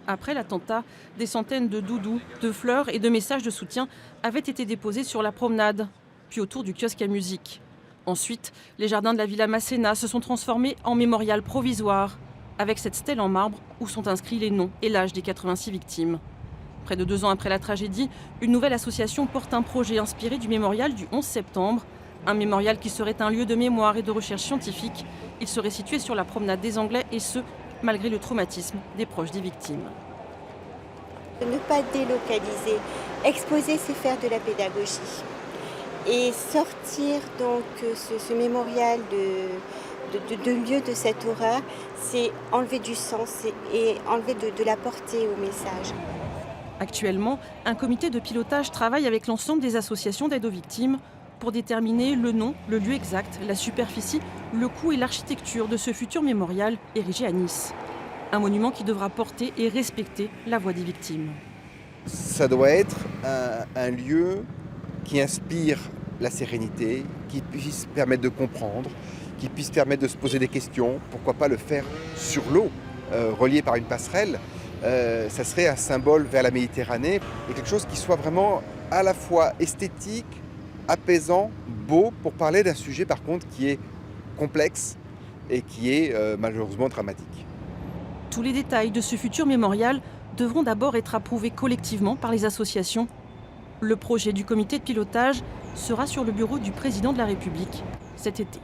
Après l'attentat, des centaines de doudous, de fleurs et de messages de soutien avaient été déposés sur la promenade, puis autour du kiosque à musique. Ensuite, les jardins de la Villa Masséna se sont transformés en mémorial provisoire, avec cette stèle en marbre où sont inscrits les noms et l'âge des 86 victimes. Près de 2 ans après la tragédie, une nouvelle association porte un projet inspiré du mémorial du 11 septembre. Un mémorial qui serait un lieu de mémoire et de recherche scientifique. Il serait situé sur la promenade des Anglais et ce, malgré le traumatisme des proches des victimes. Ne pas délocaliser, exposer, c'est faire de la pédagogie. Et sortir donc ce mémorial de lieu de cette horreur, c'est enlever du sens et enlever de la portée au message. Actuellement, un comité de pilotage travaille avec l'ensemble des associations d'aide aux victimes pour déterminer le nom, le lieu exact, la superficie, le coût et l'architecture de ce futur mémorial érigé à Nice. Un monument qui devra porter et respecter la voix des victimes. Ça doit être un lieu qui inspire la sérénité, qui puisse permettre de comprendre, qui puisse permettre de se poser des questions. Pourquoi pas le faire sur l'eau, relié par une passerelle. Ça serait un symbole vers la Méditerranée et quelque chose qui soit vraiment à la fois esthétique, apaisant, beau, pour parler d'un sujet par contre qui est complexe et qui est malheureusement dramatique. Tous les détails de ce futur mémorial devront d'abord être approuvés collectivement par les associations. Le projet du comité de pilotage sera sur le bureau du président de la République cet été.